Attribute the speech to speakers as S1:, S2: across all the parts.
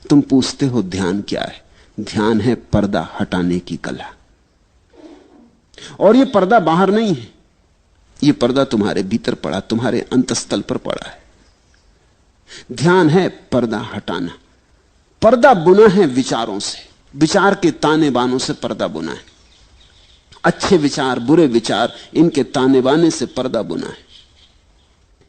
S1: तुम पूछते हो ध्यान क्या है? ध्यान है पर्दा हटाने की कला। और यह पर्दा बाहर नहीं है, यह पर्दा तुम्हारे भीतर पड़ा, तुम्हारे अंतस्थल पर पड़ा है। ध्यान है पर्दा हटाना। पर्दा बुना है विचारों से, विचार के ताने बानों से पर्दा बुना है। अच्छे विचार, बुरे विचार, इनके ताने बाने से पर्दा बुना है।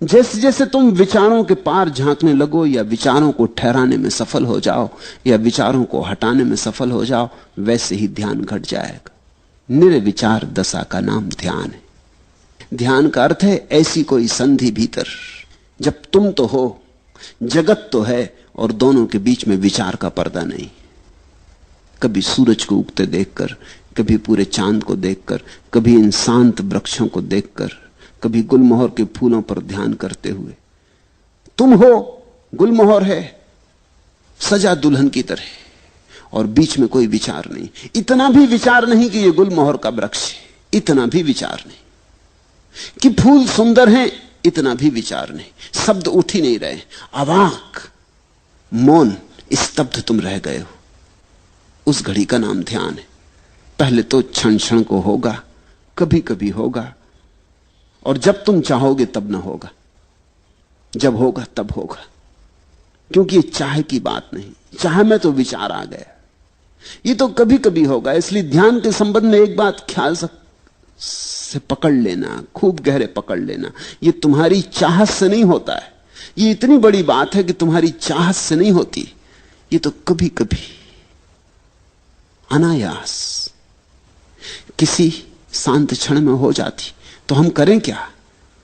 S1: जैसे जैसे तुम विचारों के पार झांकने लगो, या विचारों को ठहराने में सफल हो जाओ, या विचारों को हटाने में सफल हो जाओ, वैसे ही ध्यान घट जाएगा। निर्विचार दशा का नाम ध्यान है। ध्यान का अर्थ है ऐसी कोई संधि भीतर, जब तुम तो हो, जगत तो है, और दोनों के बीच में विचार का पर्दा नहीं। कभी सूरज को उगते देखकर, कभी पूरे चांद को देखकर, कभी इन शांत वृक्षों को देखकर, कभी गुलमोहर के फूलों पर ध्यान करते हुए। तुम हो, गुलमोहर है सजा दुल्हन की तरह, और बीच में कोई विचार नहीं। इतना भी विचार नहीं कि यह गुलमोहर का वृक्ष है, इतना भी विचार नहीं। कि फूल सुंदर हैं, इतना भी विचार नहीं। शब्द उठ ही नहीं रहे, अवाक, मौन, स्तब्ध तुम रह गए हो। उस घड़ी का नाम ध्यान है। पहले तो क्षण क्षण को होगा, कभी कभी होगा, और जब तुम चाहोगे तब ना होगा, जब होगा तब होगा। क्योंकि ये चाह की बात नहीं, चाह में तो विचार आ गया, ये तो कभी कभी होगा। इसलिए ध्यान के संबंध में एक बात ख्याल से पकड़ लेना, खूब गहरे पकड़ लेना, ये तुम्हारी चाहत से नहीं होता है। ये इतनी बड़ी बात है कि तुम्हारी चाहत से नहीं होती, ये तो कभी कभी अनायास किसी शांत क्षण में हो जाती। तो हम करें क्या?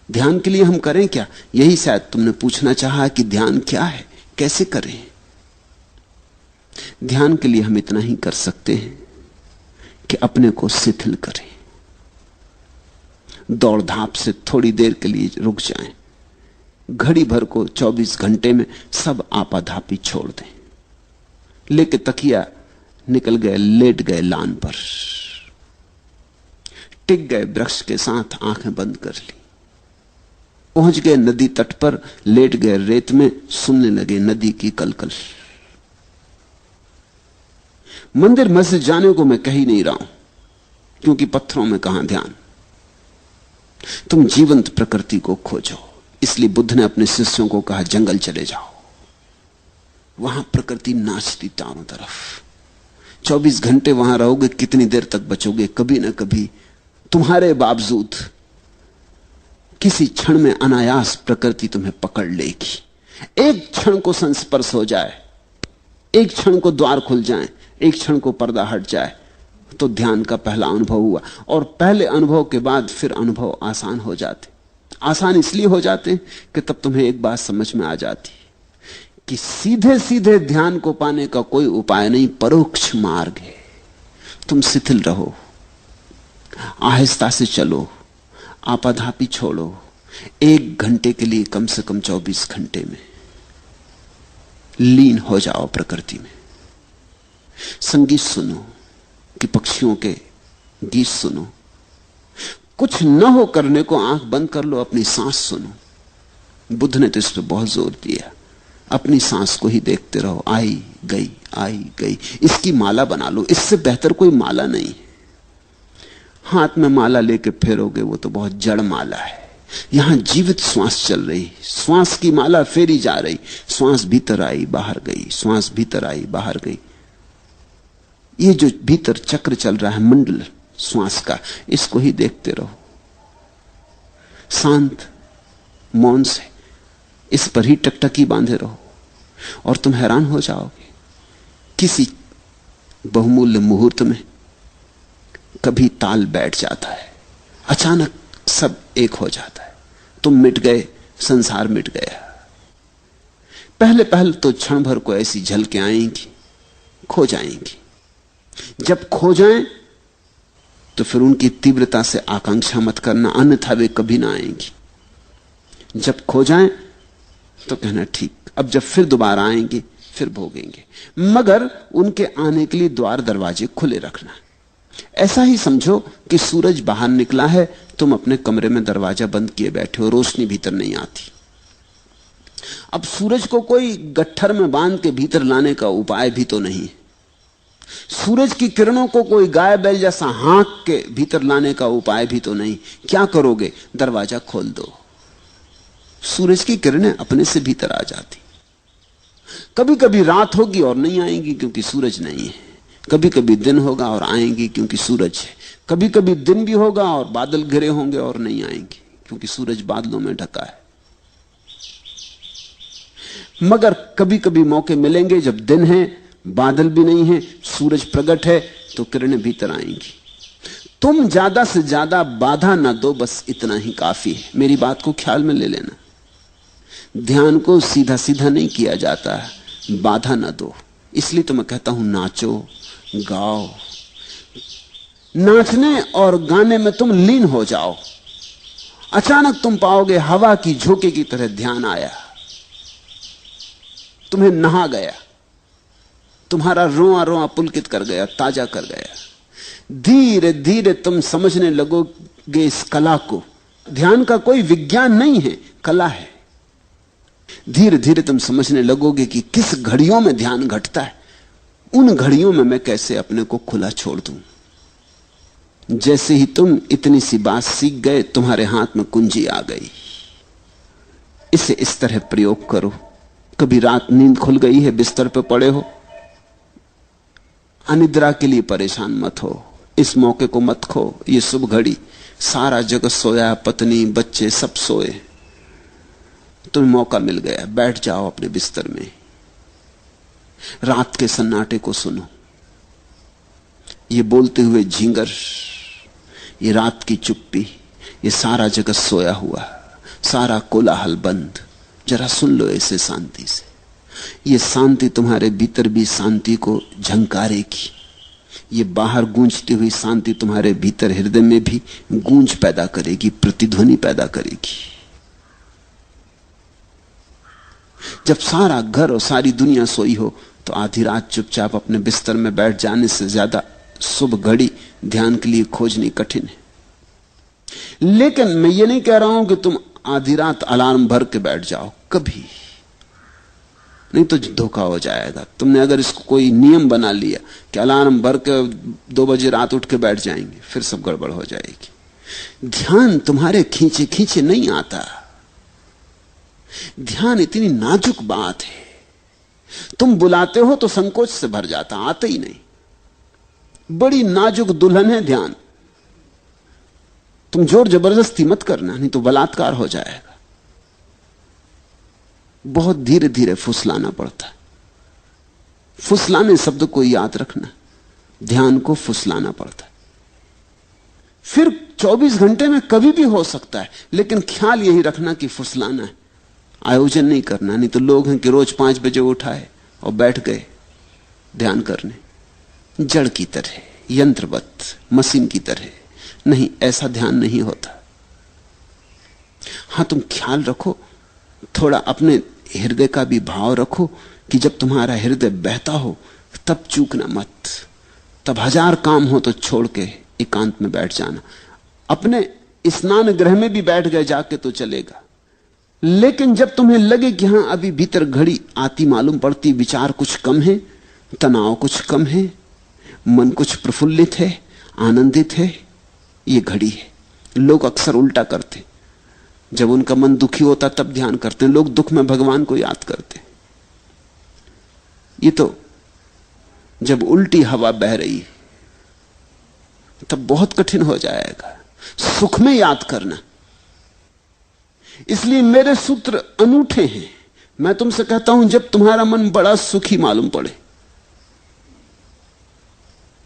S1: ध्यान के लिए हम करें क्या? यही शायद तुमने पूछना चाहा कि ध्यान क्या है, कैसे करें। ध्यान के लिए हम इतना ही कर सकते हैं कि अपने को शिथिल करें, दौड़ धाप से थोड़ी देर के लिए रुक जाएं, घड़ी भर को 24 घंटे में सब आपाधापी छोड़ दें। लेके तकिया निकल गए, लेट गए लान पर, टिक गए वृक्ष के साथ, आंखें बंद कर ली, पहुंच गए नदी तट पर, लेट गए रेत में, सुनने लगे नदी की कलकल। मंदिर मस्जिद जाने को मैं कह ही नहीं रहा हूं, क्योंकि पत्थरों में कहां ध्यान। तुम जीवंत प्रकृति को खोजो। इसलिए बुद्ध ने अपने शिष्यों को कहा, जंगल चले जाओ, वहां प्रकृति नाचती चारों तरफ। 24 घंटे वहां रहोगे, कितनी देर तक बचोगे? कभी ना कभी तुम्हारे बावजूद किसी क्षण में अनायास प्रकृति तुम्हें पकड़ लेगी। एक क्षण को संस्पर्श हो जाए, एक क्षण को द्वार खुल जाए, एक क्षण को पर्दा हट जाए, तो ध्यान का पहला अनुभव हुआ। और पहले अनुभव के बाद फिर अनुभव आसान हो जाते। आसान इसलिए हो जाते कि तब तुम्हें एक बात समझ में आ जाती कि सीधे सीधे ध्यान को पाने का कोई उपाय नहीं, परोक्ष मार्ग है। तुम शिथिल रहो, आहिस्ता से चलो, आपाधापी छोड़ो। 1 घंटे के लिए कम से कम 24 घंटे में लीन हो जाओ प्रकृति में। संगीत सुनो कि पक्षियों के गीत सुनो। कुछ न हो करने को आंख बंद कर लो, अपनी सांस सुनो। बुद्ध ने तो इस पर बहुत जोर दिया, अपनी सांस को ही देखते रहो, आई गई आई गई। इसकी माला बना लो, इससे बेहतर कोई माला नहीं। हाथ में माला लेके फेरोगे वो तो बहुत जड़ माला है। यहां जीवित श्वास चल रही, श्वास की माला फेरी जा रही। श्वास भीतर आई बाहर गई, श्वास भीतर आई बाहर गई। ये जो भीतर चक्र चल रहा है मंडल श्वास का, इसको ही देखते रहो शांत मौन से। इस पर ही टकटकी बांधे रहो और तुम हैरान हो जाओगे। किसी बहुमूल्य मुहूर्त में कभी ताल बैठ जाता है, अचानक सब एक हो जाता है। तुम मिट गए, संसार मिट गया। पहले पहले तो क्षण भर को ऐसी झलकें आएंगी, खो जाएंगी। जब खो जाएं तो फिर उनकी तीव्रता से आकांक्षा मत करना, अन्यथा वे कभी ना आएंगी। जब खो जाएं तो कहना ठीक, अब जब फिर दोबारा आएंगे फिर भोगेंगे। मगर उनके आने के लिए द्वार दरवाजे खुले रखना। ऐसा ही समझो कि सूरज बाहर निकला है, तुम अपने कमरे में दरवाजा बंद किए बैठे हो, रोशनी भीतर नहीं आती। अब सूरज को कोई गट्ठर में बांध के भीतर लाने का उपाय भी तो नहीं। सूरज की किरणों को कोई गाय बैल जैसा हाँक के भीतर लाने का उपाय भी तो नहीं। क्या करोगे? दरवाजा खोल दो, सूरज की किरणें अपने से भीतर आ जाती। कभी कभी रात होगी और नहीं आएंगी क्योंकि सूरज नहीं है, कभी कभी दिन होगा और आएंगी क्योंकि सूरज है, कभी कभी दिन भी होगा और बादल घिरे होंगे और नहीं आएंगे क्योंकि सूरज बादलों में ढका है। मगर कभी कभी मौके मिलेंगे जब दिन है, बादल भी नहीं है, सूरज प्रकट है, तो किरणें भीतर आएंगी। तुम ज्यादा से ज्यादा बाधा ना दो, बस इतना ही काफी है। मेरी बात को ख्याल में ले लेना। ध्यान को सीधा सीधा नहीं किया जाता, बाधा ना दो। इसलिए तो मैं कहता हूं नाचो, गाओ। नाचने और गाने में तुम लीन हो जाओ। अचानक तुम पाओगे हवा की झोंके की तरह ध्यान आया, तुम्हें नहा गया, तुम्हारा रोआ रोआ पुलकित कर गया, ताजा कर गया। धीरे धीरे तुम समझने लगोगे इस कला को। ध्यान का कोई विज्ञान नहीं है, कला है। धीरे धीरे तुम समझने लगोगे कि किस घड़ियों में ध्यान घटता है, उन घड़ियों में मैं कैसे अपने को खुला छोड़ दूं। जैसे ही तुम इतनी सी बात सीख गए, तुम्हारे हाथ में कुंजी आ गई। इसे इस तरह प्रयोग करो। कभी रात नींद खुल गई है, बिस्तर पर पड़े हो, अनिद्रा के लिए परेशान मत हो, इस मौके को मत खो। ये शुभ घड़ी, सारा जगत सोया, पत्नी बच्चे सब सोए, तुम्हें मौका मिल गया। बैठ जाओ अपने बिस्तर में, रात के सन्नाटे को सुनो। ये बोलते हुए झींगर, ये रात की चुप्पी, ये सारा जगत सोया हुआ, सारा कोलाहल बंद। जरा सुन लो इसे शांति से। ये शांति तुम्हारे भीतर भी शांति को झंकारेगी। ये बाहर गूंजती हुई शांति तुम्हारे भीतर हृदय में भी गूंज पैदा करेगी, प्रतिध्वनि पैदा करेगी। जब सारा घर और सारी दुनिया सोई हो, तो आधी रात चुपचाप अपने बिस्तर में बैठ जाने से ज्यादा शुभ घड़ी ध्यान के लिए खोजनी कठिन है। लेकिन मैं ये नहीं कह रहा हूं कि तुम आधी रात अलार्म भर के बैठ जाओ, कभी नहीं, तो धोखा हो जाएगा। तुमने अगर इसको कोई नियम बना लिया कि अलार्म भर के 2 बजे रात उठ के बैठ जाएंगे, फिर सब गड़बड़ हो जाएगी। ध्यान तुम्हारे खींचे खींचे नहीं आता। ध्यान इतनी नाजुक बात है, तुम बुलाते हो तो संकोच से भर जाता, आते ही नहीं। बड़ी नाजुक दुल्हन है ध्यान। तुम जोर जबरदस्ती मत करना, नहीं तो बलात्कार हो जाएगा। बहुत धीरे धीरे फुसलाना पड़ता है। फुसलाने शब्द को याद रखना, ध्यान को फुसलाना पड़ता है। फिर 24 घंटे में कभी भी हो सकता है, लेकिन ख्याल यही रखना कि फुसलाना है, आयोजन नहीं करना। नहीं तो लोग हैं कि रोज 5 बजे उठाए और बैठ गए ध्यान करने, जड़ की तरह, यंत्रवत, मशीन की तरह। नहीं, ऐसा ध्यान नहीं होता। हां, तुम ख्याल रखो, थोड़ा अपने हृदय का भी भाव रखो कि जब तुम्हारा हृदय बहता हो तब चूकना मत। तब 1000 काम हो तो छोड़ के एकांत में बैठ जाना। अपने स्नान गृह में भी बैठ गए जाके तो चलेगा, लेकिन जब तुम्हें लगे कि हां अभी भीतर घड़ी आती मालूम पड़ती, विचार कुछ कम है, तनाव कुछ कम है, मन कुछ प्रफुल्लित है, आनंदित है, ये घड़ी है। लोग अक्सर उल्टा करते, जब उनका मन दुखी होता तब ध्यान करते हैं। लोग दुख में भगवान को याद करते। ये तो जब उल्टी हवा बह रही है तब बहुत कठिन हो जाएगा सुख में याद करना। इसलिए मेरे सूत्र अनूठे हैं। मैं तुमसे कहता हूं, जब तुम्हारा मन बड़ा सुखी मालूम पड़े,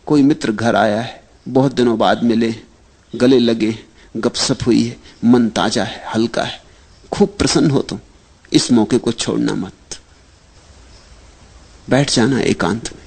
S1: कोई मित्र घर आया है, बहुत दिनों बाद मिले, गले लगे, गपशप हुई है, मन ताजा है, हल्का है, खूब प्रसन्न हो तुम, इस मौके को छोड़ना मत। बैठ जाना एकांत में।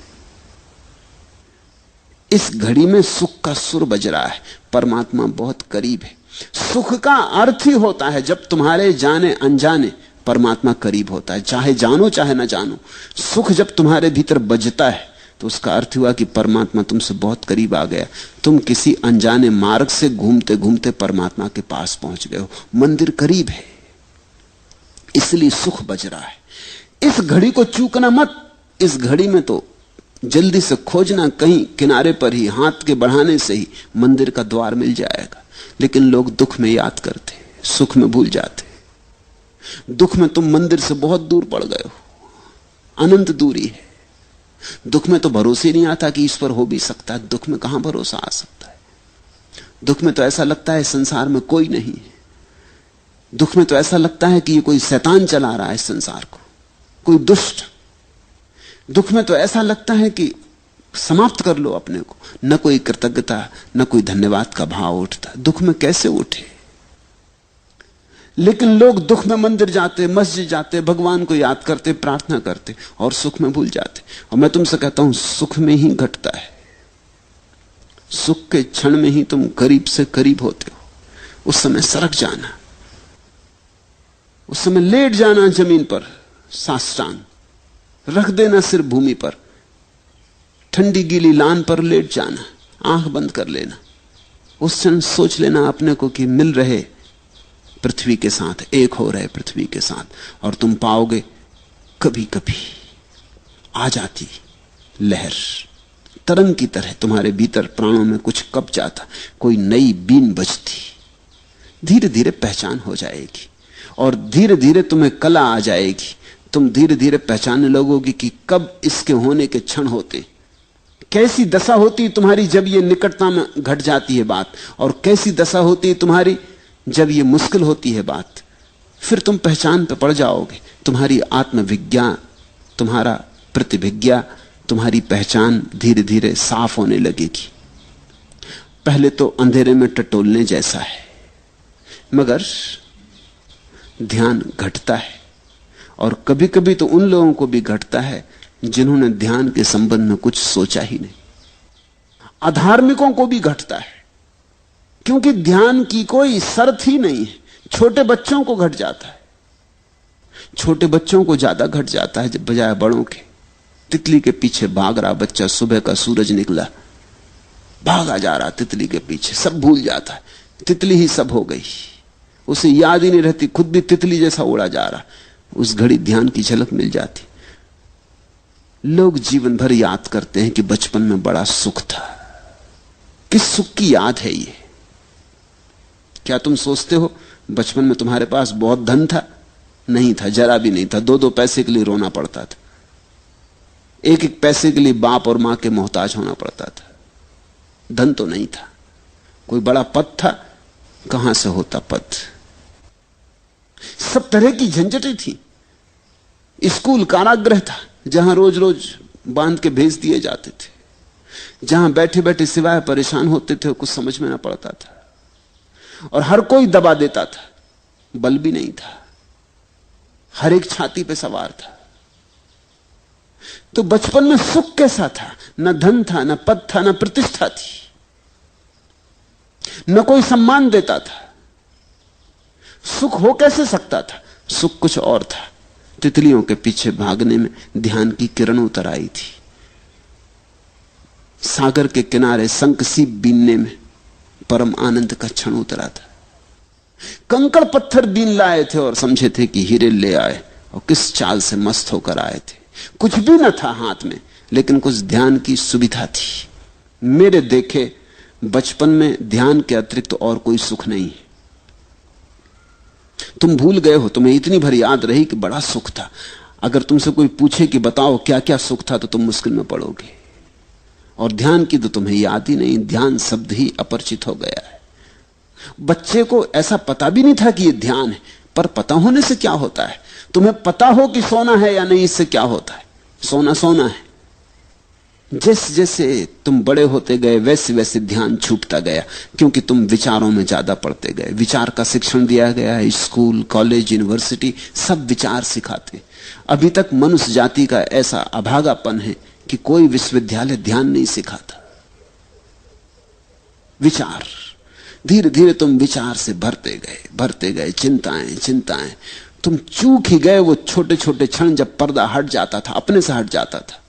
S1: इस घड़ी में सुख का सुर बज रहा है, परमात्मा बहुत करीब है। सुख का अर्थ ही होता है जब तुम्हारे जाने अनजाने परमात्मा करीब होता है, चाहे जानो चाहे ना जानो। सुख जब तुम्हारे भीतर बजता है तो उसका अर्थ हुआ कि परमात्मा तुमसे बहुत करीब आ गया। तुम किसी अनजाने मार्ग से घूमते घूमते परमात्मा के पास पहुंच गए हो। मंदिर करीब है, इसलिए सुख बज रहा है। इस घड़ी को चूकना मत। इस घड़ी में तो जल्दी से खोजना, कहीं किनारे पर ही हाथ के बढ़ाने से ही मंदिर का द्वार मिल जाएगा। लेकिन लोग दुख में याद करते, सुख में भूल जाते। दुख में तुम मंदिर से बहुत दूर पड़ गए हो, अनंत दूरी है। दुख में तो भरोसे नहीं आता कि ईश्वर हो भी सकता है। दुख में कहां भरोसा आ सकता है? दुख में तो ऐसा लगता है संसार में कोई नहीं है। दुख में तो ऐसा लगता है कि ये कोई शैतान चला रहा है संसार को, कोई दुष्ट। दुख में तो ऐसा लगता है कि समाप्त कर लो अपने को। न कोई कृतज्ञता, न कोई धन्यवाद का भाव उठता। दुख में कैसे उठे? लेकिन लोग दुख में मंदिर जाते, मस्जिद जाते, भगवान को याद करते, प्रार्थना करते और सुख में भूल जाते। और मैं तुमसे कहता हूं, सुख में ही घटता है। सुख के क्षण में ही तुम करीब से करीब होते हो। उस समय सरक जाना, उस समय लेट जाना जमीन पर, साष्टांग रख देना सिर भूमि पर, ठंडी गीली लान पर लेट जाना, आंख बंद कर लेना। उस क्षण सोच लेना अपने को कि मिल रहे पृथ्वी के साथ, एक हो रहे पृथ्वी के साथ। और तुम पाओगे कभी कभी आ जाती लहर, तरंग की तरह तुम्हारे भीतर प्राणों में कुछ कब जाता, कोई नई बीन बजती। धीरे धीरे पहचान हो जाएगी और धीरे धीरे तुम्हें कला आ जाएगी। तुम धीरे धीरे पहचानने लगोगी कि कब इसके होने के क्षण होते, कैसी दशा होती तुम्हारी जब ये निकटता में घट जाती है बात, और कैसी दशा होती है तुम्हारी जब ये मुश्किल होती है बात। फिर तुम पहचान पे पड़ जाओगे। तुम्हारी आत्मविज्ञा, तुम्हारा प्रतिभिज्ञा, तुम्हारी पहचान धीरे धीरे साफ होने लगेगी। पहले तो अंधेरे में टटोलने जैसा है, मगर ध्यान घटता है। और कभी कभी तो उन लोगों को भी घटता है जिन्होंने ध्यान के संबंध में कुछ सोचा ही नहीं। अधार्मिकों को भी घटता है, क्योंकि ध्यान की कोई शर्त ही नहीं है। छोटे बच्चों को घट जाता है, छोटे बच्चों को ज्यादा घट जाता है बजाय बड़ों के। तितली के पीछे भाग रहा बच्चा, सुबह का सूरज निकला, भागा जा रहा तितली के पीछे, सब भूल जाता है, तितली ही सब हो गई, उसे याद ही नहीं रहती, खुद भी तितली जैसा उड़ा जा रहा। उस घड़ी ध्यान की झलक मिल जाती। लोग जीवन भर याद करते हैं कि बचपन में बड़ा सुख था। किस सुख की याद है ये? क्या तुम सोचते हो बचपन में तुम्हारे पास बहुत धन था? नहीं था, जरा भी नहीं था। 2-2 पैसे के लिए रोना पड़ता था, 1-1 पैसे के लिए बाप और मां के मोहताज होना पड़ता था। धन तो नहीं था। कोई बड़ा पद था? कहां से होता पद? सब तरह की झंझटें थी। स्कूल कारागृह था, जहां रोज रोज बांध के भेज दिए जाते थे, जहां बैठे बैठे सिवाय परेशान होते थे, कुछ समझ में ना पड़ता था, और हर कोई दबा देता था, बल भी नहीं था, हर एक छाती पे सवार था। तो बचपन में सुख कैसा था? न धन था, न पद था, न प्रतिष्ठा थी, न कोई सम्मान देता था। सुख हो कैसे सकता था? सुख कुछ और था। तितलियों के पीछे भागने में ध्यान की किरण उतर आई थी। सागर के किनारे शंख सीप बीनने में परम आनंद का क्षण उतरा था। कंकड़ पत्थर बीन लाए थे और समझे थे कि हीरे ले आए, और किस चाल से मस्त होकर आए थे। कुछ भी न था हाथ में, लेकिन कुछ ध्यान की सुविधा थी। मेरे देखे बचपन में ध्यान के अतिरिक्त और कोई सुख नहीं है। तुम भूल गए हो, तुम्हें इतनी भर याद रही कि बड़ा सुख था। अगर तुमसे कोई पूछे कि बताओ क्या क्या सुख था, तो तुम मुश्किल में पड़ोगे। और ध्यान की तो तुम्हें याद ही नहीं, ध्यान शब्द ही अपरिचित हो गया है। बच्चे को ऐसा पता भी नहीं था कि यह ध्यान है, पर पता होने से क्या होता है? तुम्हें पता हो कि सोना है या नहीं, इससे क्या होता है? सोना सोना है। जैसे जैसे तुम बड़े होते गए वैसे वैसे ध्यान छूटता गया, क्योंकि तुम विचारों में ज्यादा पड़ते गए। विचार का शिक्षण दिया गया है, स्कूल, कॉलेज, यूनिवर्सिटी सब विचार सिखाते। अभी तक मनुष्य जाति का ऐसा अभागापन है कि कोई विश्वविद्यालय ध्यान नहीं सिखाता। विचार, धीरे धीरे तुम विचार से भरते गए, चिंताएं चिंताएं। तुम चूक ही गए वो छोटे छोटे क्षण जब पर्दा हट जाता था, अपने से हट जाता था।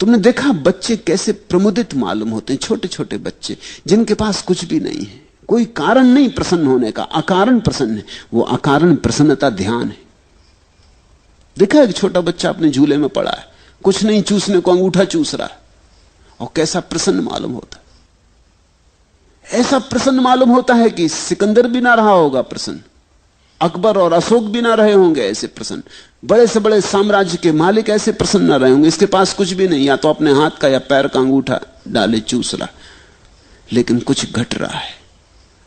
S1: तुमने देखा बच्चे कैसे प्रमुदित मालूम होते हैं, छोटे छोटे बच्चे जिनके पास कुछ भी नहीं है, कोई कारण नहीं प्रसन्न होने का, अकारण प्रसन्न है। वो अकारण प्रसन्नता ध्यान है। देखा एक छोटा बच्चा अपने झूले में पड़ा है, कुछ नहीं चूसने को अंगूठा चूस रहा है, और कैसा प्रसन्न मालूम होता है। ऐसा प्रसन्न मालूम होता है कि सिकंदर भी ना रहा होगा प्रसन्न, अकबर और अशोक भी ना रहे होंगे ऐसे प्रसन्न, बड़े से बड़े साम्राज्य के मालिक ऐसे प्रसन्न ना रहे होंगे। इसके पास कुछ भी नहीं, या तो अपने हाथ का या पैर का अंगूठा डाले चूस रहा, लेकिन कुछ घट रहा है।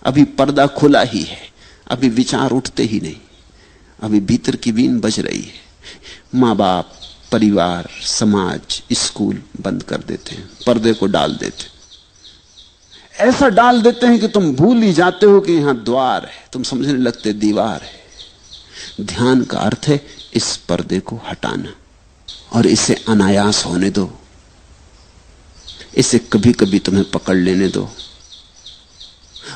S1: अभी पर्दा खुला ही है, अभी विचार उठते ही नहीं, अभी भीतर की वीण बज रही है। मां बाप, परिवार, समाज, स्कूल बंद कर देते हैं, पर्दे को डाल देते, ऐसा डाल देते हैं कि तुम भूल ही जाते हो कि यहां द्वार है, तुम समझने लगते दीवार है। ध्यान का अर्थ है इस पर्दे को हटाना, और इसे अनायास होने दो, इसे कभी कभी तुम्हें पकड़ लेने दो।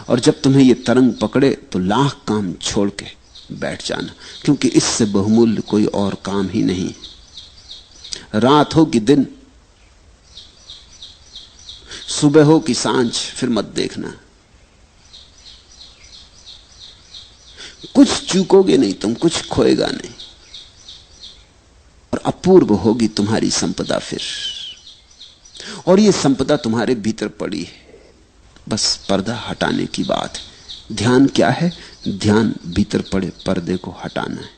S1: और जब तुम्हें यह तरंग पकड़े तो लाख काम छोड़ के बैठ जाना, क्योंकि इससे बहुमूल्य कोई और काम ही नहीं। रात हो कि दिन, सुबह हो कि सांझ, फिर मत देखना। कुछ चूकोगे नहीं तुम, कुछ खोएगा नहीं, और अपूर्व होगी तुम्हारी संपदा फिर। और यह संपदा तुम्हारे भीतर पड़ी है, बस पर्दा हटाने की बात है। ध्यान क्या है? ध्यान भीतर पड़े पर्दे को हटाना है।